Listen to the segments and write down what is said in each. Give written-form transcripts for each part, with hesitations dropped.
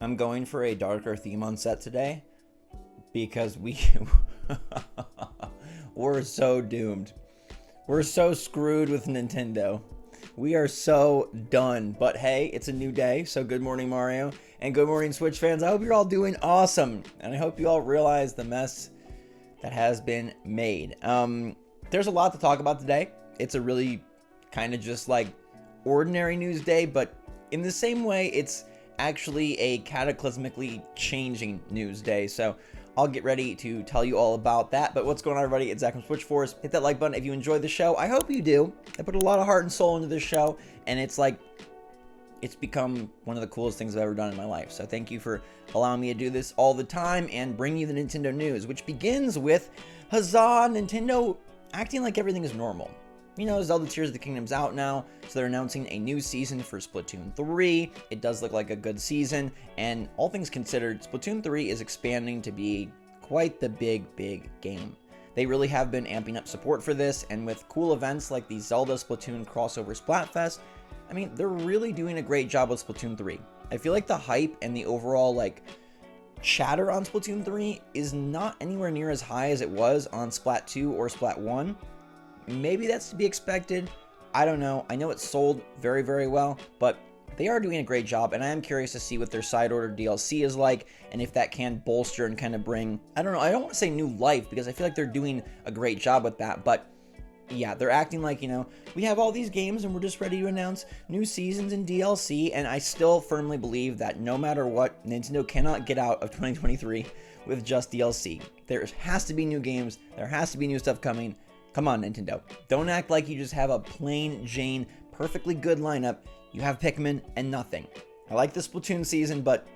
I'm going for a darker theme on set today because we're so doomed. We're so screwed with Nintendo. We are so done. But hey, it's a new day, so good morning, Mario, and good morning, Switch fans. I hope you're all doing awesome, and I hope you all realize the mess that has been made. There's a lot to talk about today. It's a really kind of just like ordinary news day, but in the same way, it's actually a cataclysmically changing news day. So I'll get ready to tell you all about that. But what's going on, everybody? It's Zach from SwitchForce. Hit that like button if you enjoyed the show. I hope you do. I put a lot of heart and soul into this show, and it's become one of the coolest things I've ever done in my life. So thank you for allowing me to do this all the time and bring you the Nintendo news, which begins with, huzzah, Nintendo acting like everything is normal. You know, Zelda Tears of the Kingdom's out now, so they're announcing a new season for Splatoon 3. It does look like a good season, and all things considered, Splatoon 3 is expanding to be quite the big game. They really have been amping up support for this, and with cool events like the Zelda Splatoon crossover Splatfest, I mean, they're really doing a great job with Splatoon 3. I feel like the hype and the overall, chatter on Splatoon 3 is not anywhere near as high as it was on Splat 2 or Splat 1. Maybe that's to be expected. I don't know. I know it sold very well, but they are doing a great job, and I am curious to see what their side order DLC is like, and if that can bolster and kind of bring, I don't know, I don't want to say new life, because I feel like they're doing a great job with that, but yeah, they're acting like, we have all these games and we're just ready to announce new seasons and DLC, and I still firmly believe that no matter what, Nintendo cannot get out of 2023 with just DLC. There has to be new games, there has to be new stuff coming. Come on, Nintendo. Don't act like you just have a plain Jane, perfectly good lineup. You have Pikmin and nothing. I like the Splatoon season, but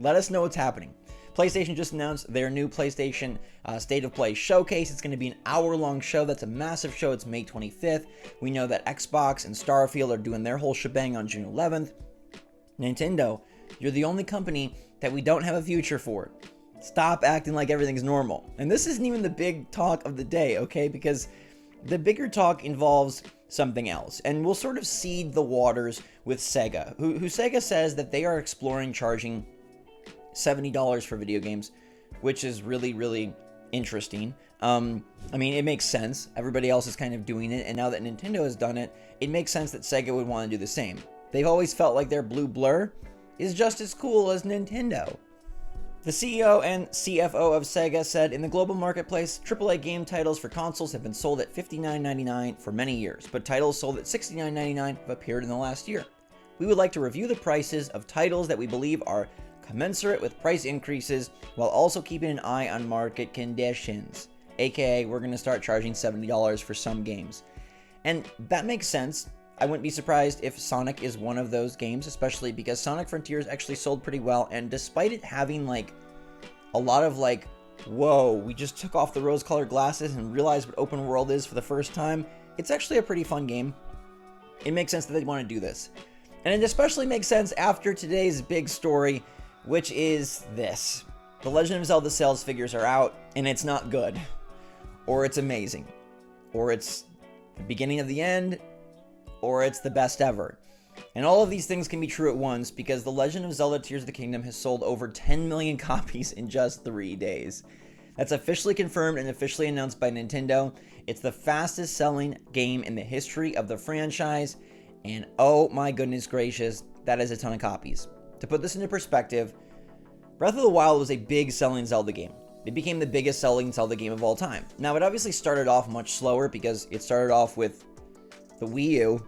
let us know what's happening. PlayStation just announced their new PlayStation State of Play showcase. It's going to be an hour-long show. That's a massive show. It's May 25th. We know that Xbox and Starfield are doing their whole shebang on June 11th. Nintendo, you're the only company that we don't have a future for. Stop acting like everything's normal. And this isn't even the big talk of the day, okay? Because the bigger talk involves something else. And we'll sort of seed the waters with Sega, who Sega says that they are exploring charging $70 for video games, which is really interesting. I mean, it makes sense. Everybody else is kind of doing it, and now that Nintendo has done it, it makes sense that Sega would want to do the same. They've always felt like their blue blur is just as cool as Nintendo. The CEO and CFO of Sega said, in the global marketplace, AAA game titles for consoles have been sold at $59.99 for many years, but titles sold at $69.99 have appeared in the last year. We would like to review the prices of titles that we believe are commensurate with price increases while also keeping an eye on market conditions. AKA, we're going to start charging $70 for some games. And that makes sense. I wouldn't be surprised if Sonic is one of those games, especially because Sonic Frontiers actually sold pretty well, and despite it having a lot of whoa, we just took off the rose-colored glasses and realized what open world is for the first time, it's actually a pretty fun game. It makes sense that they want to do this. And it especially makes sense after today's big story, which is this. The Legend of Zelda Sales figures are out, and it's not good. Or it's amazing. Or it's the beginning of the end, or it's the best ever. And all of these things can be true at once, because The Legend of Zelda Tears of the Kingdom has sold over 10 million copies in just 3 days. That's officially confirmed and officially announced by Nintendo. It's the fastest selling game in the history of the franchise, and oh my goodness gracious, that is a ton of copies. To put this into perspective, Breath of the Wild was a big selling Zelda game. It became the biggest selling Zelda game of all time. Now, it obviously started off much slower because it started off with the Wii U,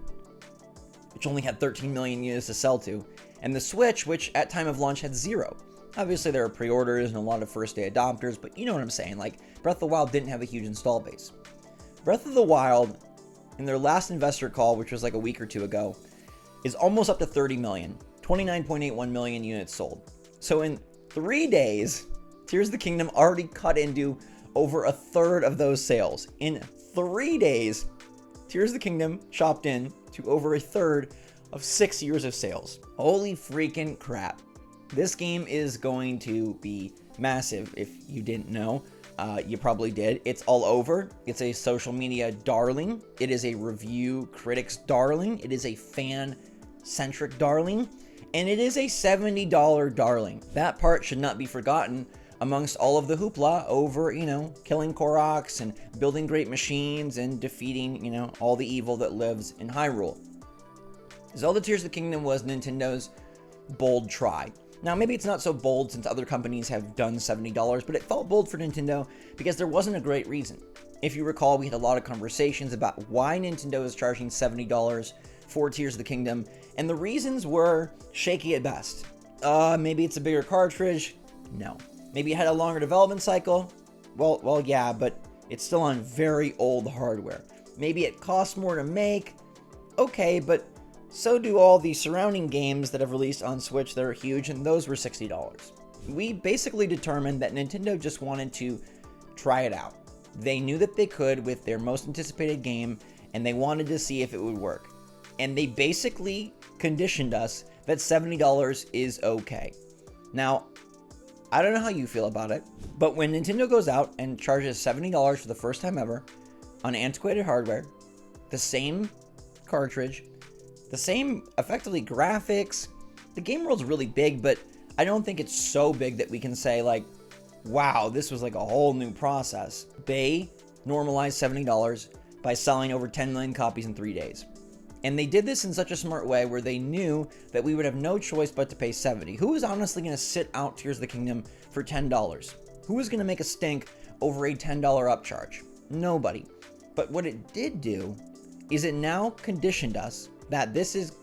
which only had 13 million units to sell to, and the Switch, which at time of launch had 0. Obviously, there were pre-orders and a lot of first-day adopters, but you know what I'm saying, Breath of the Wild didn't have a huge install base. Breath of the Wild, in their last investor call, which was a week or two ago, is almost up to 30 million, 29.81 million units sold. So in 3 days, Tears of the Kingdom already cut into over a third of those sales. In 3 days, Tears of the Kingdom chopped in to over a third of 6 years of sales. Holy freaking crap. This game is going to be massive. If you didn't know, you probably did. It's all over. It's a social media darling. It is a review critics darling. It is a fan-centric darling. And it is a $70 darling. That part should not be forgotten amongst all of the hoopla over, killing Koroks and building great machines and defeating, all the evil that lives in Hyrule. Zelda Tears of the Kingdom was Nintendo's bold try. Now, maybe it's not so bold since other companies have done $70, but it felt bold for Nintendo because there wasn't a great reason. If you recall, we had a lot of conversations about why Nintendo is charging $70 for Tears of the Kingdom, and the reasons were shaky at best. Maybe it's a bigger cartridge? No. Maybe it had a longer development cycle? Well, yeah, but it's still on very old hardware. Maybe it costs more to make? Okay, but so do all the surrounding games that have released on Switch that are huge, and those were $60. We basically determined that Nintendo just wanted to try it out. They knew that they could with their most anticipated game, and they wanted to see if it would work. And they basically conditioned us that $70 is okay. Now, I don't know how you feel about it, but when Nintendo goes out and charges $70 for the first time ever on antiquated hardware, the same cartridge, the same effectively graphics, the game world's really big, but I don't think it's so big that we can say like, wow, this was like a whole new process. They normalized $70 by selling over 10 million copies in 3 days. And they did this in such a smart way where they knew that we would have no choice but to pay $70. Who is honestly going to sit out Tears of the Kingdom for $10? Who is going to make a stink over a $10 upcharge? Nobody. But what it did do is it now conditioned us that this is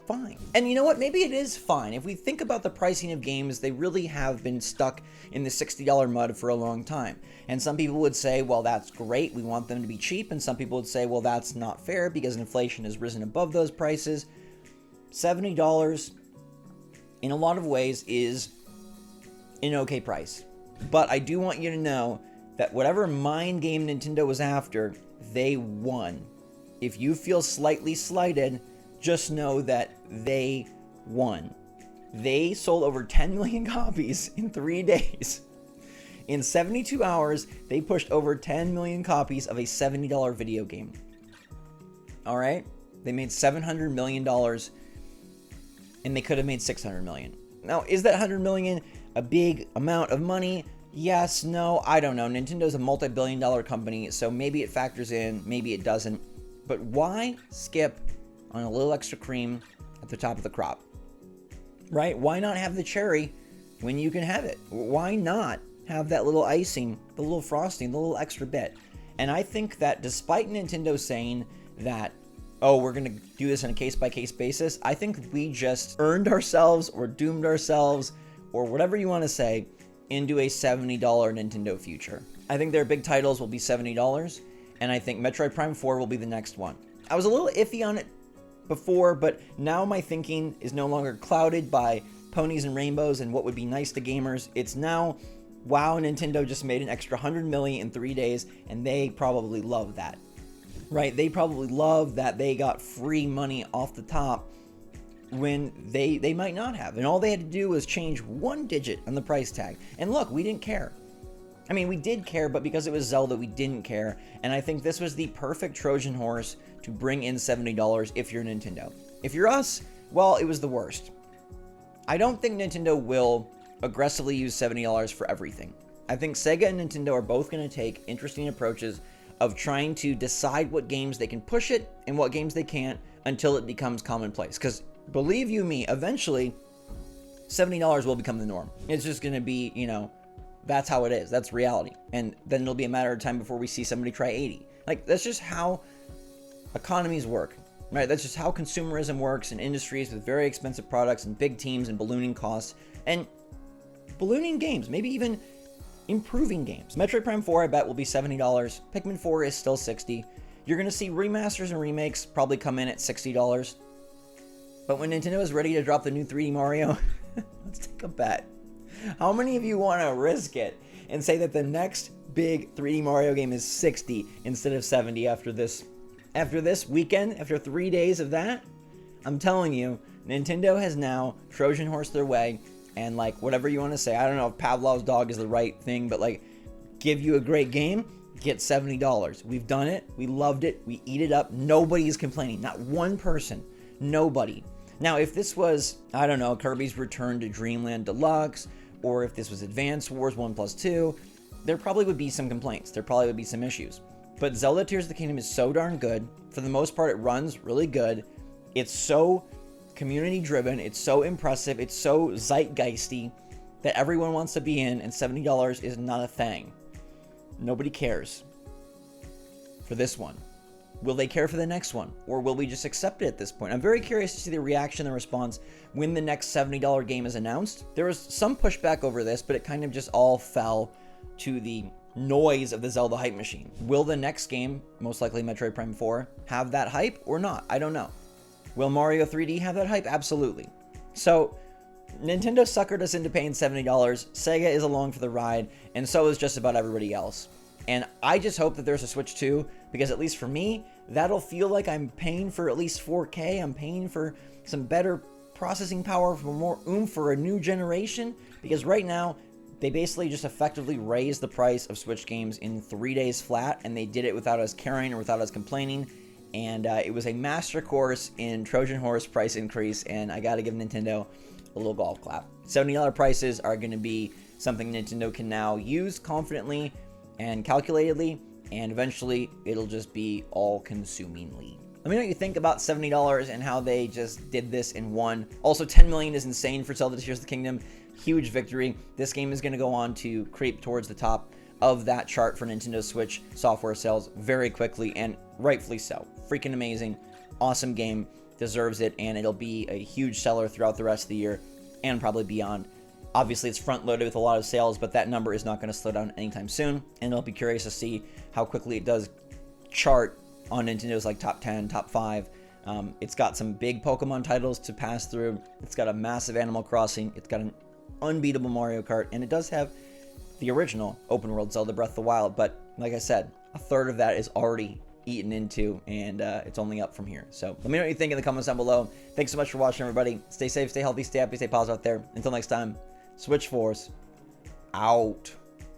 fine. And you know what? Maybe it is fine. If we think about the pricing of games, they really have been stuck in the $60 mud for a long time. And some people would say, well, that's great. We want them to be cheap. And some people would say, well, that's not fair because inflation has risen above those prices. $70 in a lot of ways is an okay price. But I do want you to know that whatever mind game Nintendo was after, they won. If you feel slightly slighted, just know that they won. They sold over 10 million copies in 3 days. In 72 hours, they pushed over 10 million copies of a $70 video game. All right? They made $700 million, and they could have made $600 million. Now, is that $100 million a big amount of money? Yes, no, I don't know. Nintendo's a multi-billion-dollar company, so maybe it factors in, maybe it doesn't. But why skip on a little extra cream at the top of the crop? Right? Why not have the cherry when you can have it? Why not have that little icing, the little frosting, the little extra bit? And I think that despite Nintendo saying that, oh, we're going to do this on a case-by-case basis, I think we just earned ourselves or doomed ourselves or whatever you want to say into a $70 Nintendo future. I think their big titles will be $70, and I think Metroid Prime 4 will be the next one. I was a little iffy on it before, but now my thinking is no longer clouded by ponies and rainbows and what would be nice to gamers. It's now, wow, Nintendo just made an extra 100 million in 3 days, and they probably love that. Right? They probably love that they got free money off the top when they might not have. And all they had to do was change one digit on the price tag. And look, we didn't care. I mean, we did care, but because it was Zelda, we didn't care. And I think this was the perfect Trojan horse to bring in $70 if you're Nintendo. If you're us, well, it was the worst. I don't think Nintendo will aggressively use $70 for everything. I think Sega and Nintendo are both going to take interesting approaches of trying to decide what games they can push it and what games they can't until it becomes commonplace. Because believe you me, eventually $70 will become the norm. It's just going to be, that's how it is. That's reality. And then it'll be a matter of time before we see somebody try 80. Like, that's just how economies work, right? That's just how consumerism works in industries with very expensive products and big teams and ballooning costs and ballooning games, maybe even improving games. Metroid Prime 4, I bet, will be $70. Pikmin 4 is still $60. You're going to see remasters and remakes probably come in at $60. But when Nintendo is ready to drop the new 3D Mario, let's take a bet. How many of you want to risk it and say that the next big 3D Mario game is 60 instead of 70 after this weekend, after 3 days of that? I'm telling you, Nintendo has now Trojan horse their way, and like, whatever you want to say, I don't know if Pavlov's dog is the right thing, but like, give you a great game, get $70. We've done it. We loved it. We eat it up. Nobody's complaining. Not one person. Nobody. Now, if this was, I don't know, Kirby's Return to Dreamland Deluxe, or if this was Advance Wars 1+2, there probably would be some complaints. There probably would be some issues. But Zelda Tears of the Kingdom is so darn good. For the most part, it runs really good. It's so community driven. It's so impressive. It's so zeitgeisty that everyone wants to be in, and $70 is not a thing. Nobody cares for this one. Will they care for the next one? Or will we just accept it at this point? I'm very curious to see the reaction and response when the next $70 game is announced. There was some pushback over this, but it kind of just all fell to the noise of the Zelda hype machine. Will the next game, most likely Metroid Prime 4, have that hype or not? I don't know. Will Mario 3D have that hype? Absolutely. So, Nintendo suckered us into paying $70. Sega is along for the ride, and so is just about everybody else. And I just hope that there's a Switch 2, because at least for me, that'll feel like I'm paying for at least 4K. I'm paying for some better processing power, for more oomph for a new generation, because right now, they basically just effectively raised the price of Switch games in 3 days flat, and they did it without us caring or without us complaining. And it was a master course in Trojan horse price increase, and I gotta give Nintendo a little golf clap. $70 prices are going to be something Nintendo can now use confidently and calculatedly, and eventually it'll just be all-consumingly. Let me know what you think about $70 and how they just did this in one. Also, 10 million is insane for Zelda Tears of the Kingdom. Huge victory. This game is going to go on to creep towards the top of that chart for Nintendo Switch software sales very quickly, and rightfully so. Freaking amazing. Awesome game. Deserves it, and it'll be a huge seller throughout the rest of the year and probably beyond. Obviously, it's front-loaded with a lot of sales, but that number is not going to slow down anytime soon, and I'll be curious to see how quickly it does chart on Nintendo's like top 10, top 5. It's got some big Pokemon titles to pass through. It's got a massive Animal Crossing. It's got an unbeatable Mario Kart, and it does have the original open-world Zelda Breath of the Wild, but like I said, a third of that is already eaten into, and it's only up from here. So let me know what you think in the comments down below. Thanks so much for watching, everybody. Stay safe, stay healthy, stay happy, stay positive out there. Until next time, SwitchForce out.